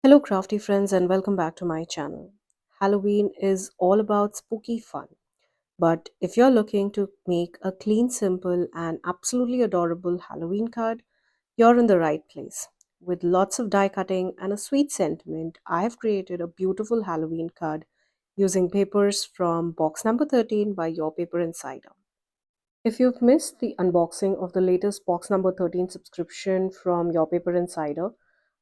Hello, crafty friends, and welcome back to my channel. Halloween is all about spooky fun, but if you're looking to make a clean, simple, and absolutely adorable Halloween card, you're in the right place. With lots of die cutting and a sweet sentiment, I have created a beautiful Halloween card using papers from box number 13 by Your Paper Insider. If you've missed the unboxing of the latest box number 13 subscription from Your Paper Insider,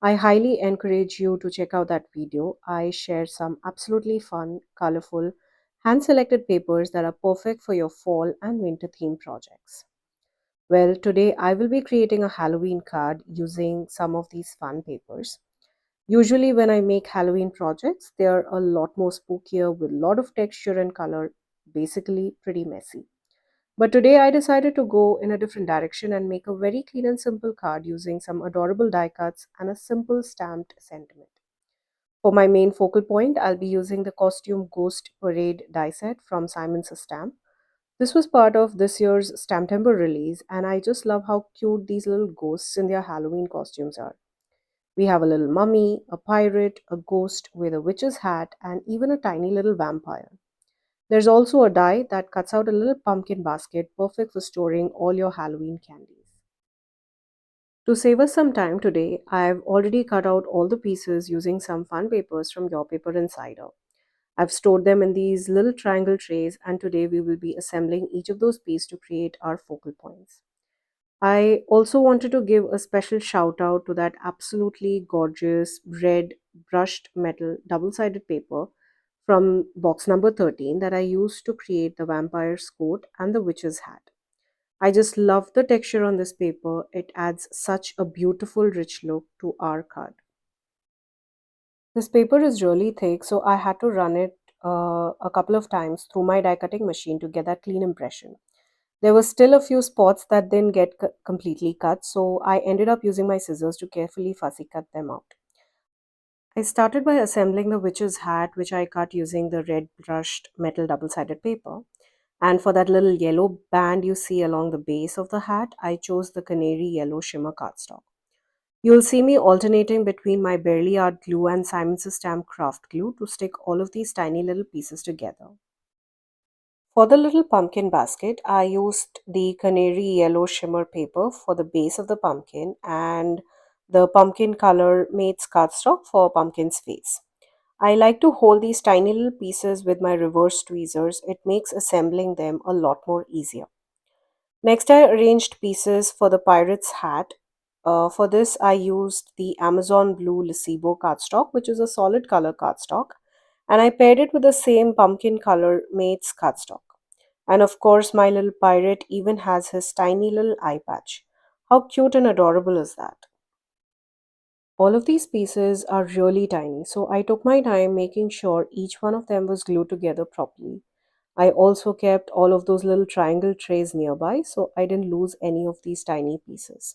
I highly encourage you to check out that video. I share some absolutely fun, colorful, hand selected papers that are perfect for your fall and winter theme projects. Well, today I will be creating a Halloween card using some of these fun papers. Usually, when I make Halloween projects, they are a lot more spookier with a lot of texture and color, basically, pretty messy. But today I decided to go in a different direction and make a very clean and simple card using some adorable die cuts and a simple stamped sentiment. For my main focal point, I'll be using the Costume Ghost Parade die set from Simon's Stamp. This was part of this year's STAMPtember release, and I just love how cute these little ghosts in their Halloween costumes are. We have a little mummy, a pirate, a ghost with a witch's hat, and even a tiny little vampire. There's also a die that cuts out a little pumpkin basket, perfect for storing all your Halloween candies. To save us some time today, I've already cut out all the pieces using some fun papers from Your Paper Insider. I've stored them in these little triangle trays, and today we will be assembling each of those pieces to create our focal points. I also wanted to give a special shout out to that absolutely gorgeous red brushed metal double sided paper from box number 13 that I used to create the vampire's coat and the witch's hat. I just love the texture on this paper. It adds such a beautiful, rich look to our card. This paper is really thick, so I had to run it a couple of times through my die cutting machine to get that clean impression. There were still a few spots that didn't get completely cut, so I ended up using my scissors to carefully fussy cut them out. I started by assembling the witch's hat, which I cut using the red brushed metal double sided paper. And for that little yellow band you see along the base of the hat, I chose the canary yellow shimmer cardstock. You'll see me alternating between my Barely Art glue and Simon's Stamp craft glue to stick all of these tiny little pieces together. For the little pumpkin basket, I used the canary yellow shimmer paper for the base of the pumpkin and the pumpkin color made cardstock for pumpkin's face. I like to hold these tiny little pieces with my reverse tweezers. It makes assembling them a lot more easier. Next, I arranged pieces for the pirate's hat. For this, I used the Amazon Blue Lacebo cardstock, which is a solid color cardstock, and I paired it with the same pumpkin color Mate's cardstock. And of course, my little pirate even has his tiny little eye patch. How cute and adorable is that? All of these pieces are really tiny, so I took my time making sure each one of them was glued together properly. I also kept all of those little triangle trays nearby so I didn't lose any of these tiny pieces.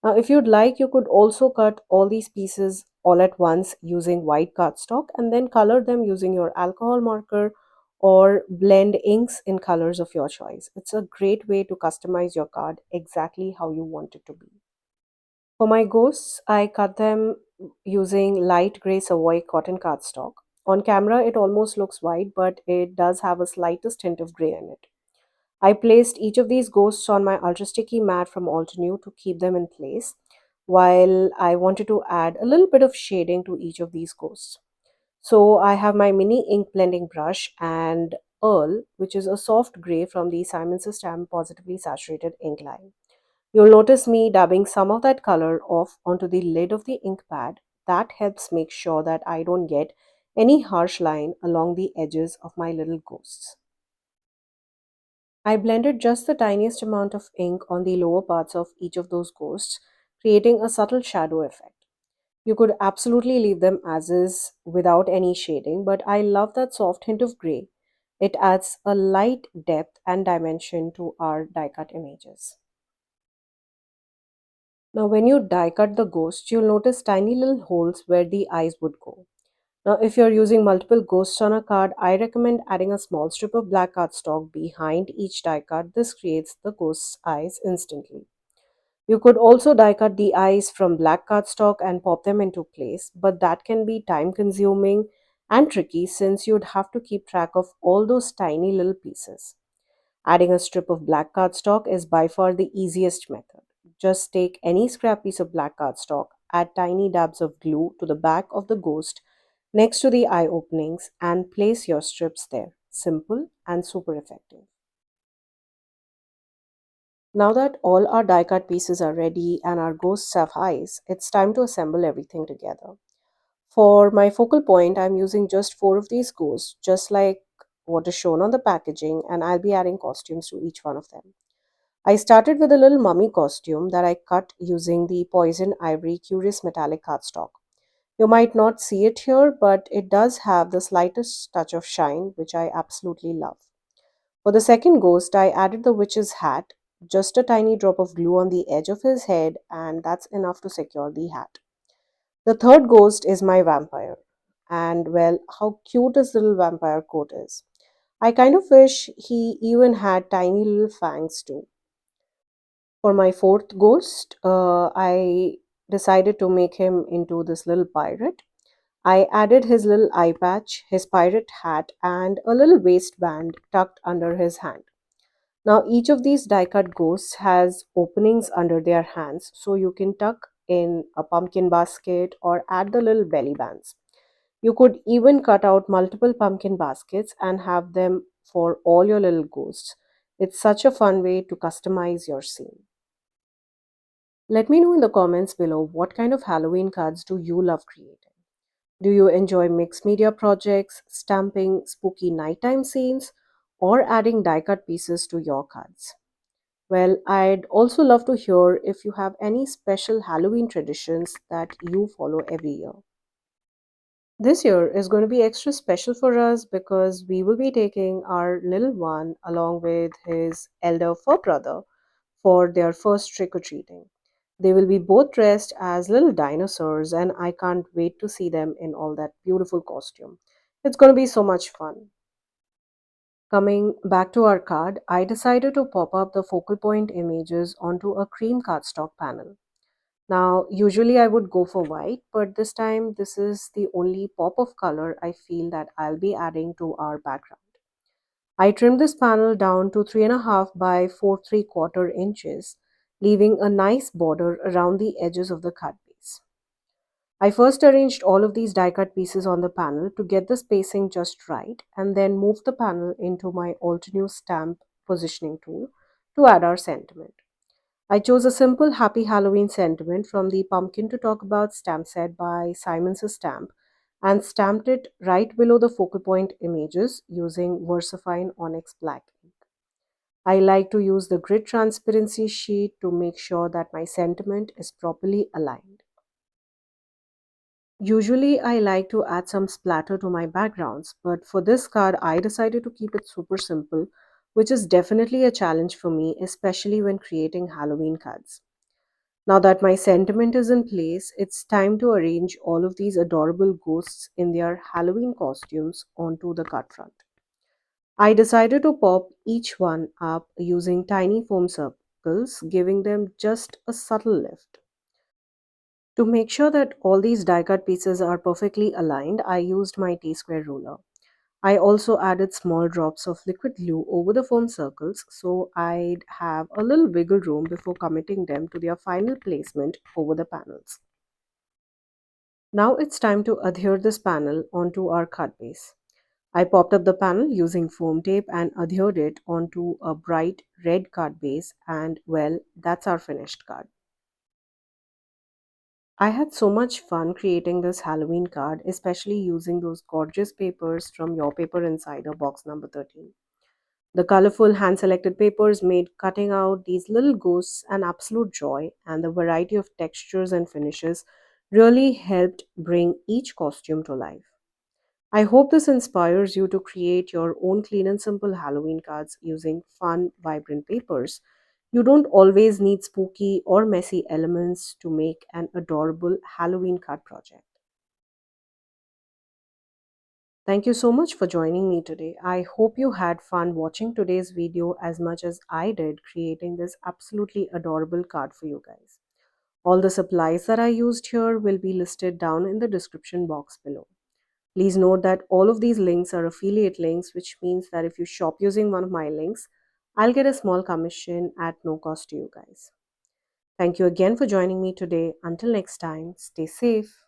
Now, if you'd like, you could also cut all these pieces all at once using white cardstock and then color them using your alcohol marker or blend inks in colors of your choice. It's a great way to customize your card exactly how you want it to be. For my ghosts, I cut them using light gray Savoy cotton cardstock. On camera, it almost looks white, but it does have a slightest hint of gray in it. I placed each of these ghosts on my ultra sticky mat from Altenew to keep them in place, while I wanted to add a little bit of shading to each of these ghosts. So I have my mini ink blending brush and Earl, which is a soft gray from the Simon's Stamp Positively Saturated ink line. You'll notice me dabbing some of that color off onto the lid of the ink pad. That helps make sure that I don't get any harsh line along the edges of my little ghosts. I blended just the tiniest amount of ink on the lower parts of each of those ghosts, creating a subtle shadow effect. You could absolutely leave them as is without any shading, but I love that soft hint of gray. It adds a light depth and dimension to our die cut images. Now, when you die cut the ghosts, you'll notice tiny little holes where the eyes would go. Now, if you're using multiple ghosts on a card, I recommend adding a small strip of black cardstock behind each die cut. This creates the ghost's eyes instantly. You could also die cut the eyes from black cardstock and pop them into place, but that can be time consuming and tricky since you'd have to keep track of all those tiny little pieces. Adding a strip of black cardstock is by far the easiest method. Just take any scrap piece of black cardstock, add tiny dabs of glue to the back of the ghost next to the eye openings, and place your strips there. Simple and super effective. Now that all our die cut pieces are ready and our ghosts have eyes, it's time to assemble everything together. For my focal point, I'm using just four of these ghosts, just like what is shown on the packaging, and I'll be adding costumes to each one of them. I started with a little mummy costume that I cut using the Poison Ivory Curious Metallic cardstock. You might not see it here, but it does have the slightest touch of shine, which I absolutely love. For the second ghost, I added the witch's hat, just a tiny drop of glue on the edge of his head, and that's enough to secure the hat. The third ghost is my vampire. And well, how cute his little vampire coat is. I kind of wish he even had tiny little fangs too. For my fourth ghost, I decided to make him into this little pirate. I added his little eye patch, his pirate hat, and a little waistband tucked under his hand. Now, each of these die cut ghosts has openings under their hands, so you can tuck in a pumpkin basket or add the little belly bands. You could even cut out multiple pumpkin baskets and have them for all your little ghosts. It's such a fun way to customize your scene. Let me know in the comments below what kind of Halloween cards do you love creating? Do you enjoy mixed media projects, stamping spooky nighttime scenes, or adding die cut pieces to your cards? Well, I'd also love to hear if you have any special Halloween traditions that you follow every year. This year is going to be extra special for us because we will be taking our little one along with his elder fur brother for their first trick or treating. They will be both dressed as little dinosaurs, and I can't wait to see them in all that beautiful costume. It's going to be so much fun. Coming back to our card, I decided to pop up the focal point images onto a cream cardstock panel. Now, usually I would go for white, but this time this is the only pop of color I feel that I'll be adding to our background. I trimmed this panel down to 3.5 by 4 3/4 inches, leaving a nice border around the edges of the card base. I first arranged all of these die cut pieces on the panel to get the spacing just right and then moved the panel into my Altenew stamp positioning tool to add our sentiment. I chose a simple Happy Halloween sentiment from the Pumpkin to Talk About stamp set by Simon's Stamp and stamped it right below the focal point images using VersaFine Onyx Black ink. I like to use the grid transparency sheet to make sure that my sentiment is properly aligned. Usually, I like to add some splatter to my backgrounds, but for this card, I decided to keep it super simple, which is definitely a challenge for me, especially when creating Halloween cards. Now that my sentiment is in place, it's time to arrange all of these adorable ghosts in their Halloween costumes onto the card front. I decided to pop each one up using tiny foam circles, giving them just a subtle lift. To make sure that all these die cut pieces are perfectly aligned, I used my T-square ruler. I also added small drops of liquid glue over the foam circles so I'd have a little wiggle room before committing them to their final placement over the panels. Now it's time to adhere this panel onto our card base. I popped up the panel using foam tape and adhered it onto a bright red card base, and well, that's our finished card. I had so much fun creating this Halloween card, especially using those gorgeous papers from Your Paper Insider box number 13. The colorful hand selected papers made cutting out these little ghosts an absolute joy, and the variety of textures and finishes really helped bring each costume to life. I hope this inspires you to create your own clean and simple Halloween cards using fun, vibrant papers. You don't always need spooky or messy elements to make an adorable Halloween card project. Thank you so much for joining me today. I hope you had fun watching today's video as much as I did creating this absolutely adorable card for you guys. All the supplies that I used here will be listed down in the description box below. Please note that all of these links are affiliate links, which means that if you shop using one of my links, I'll get a small commission at no cost to you guys. Thank you again for joining me today. Until next time, stay safe.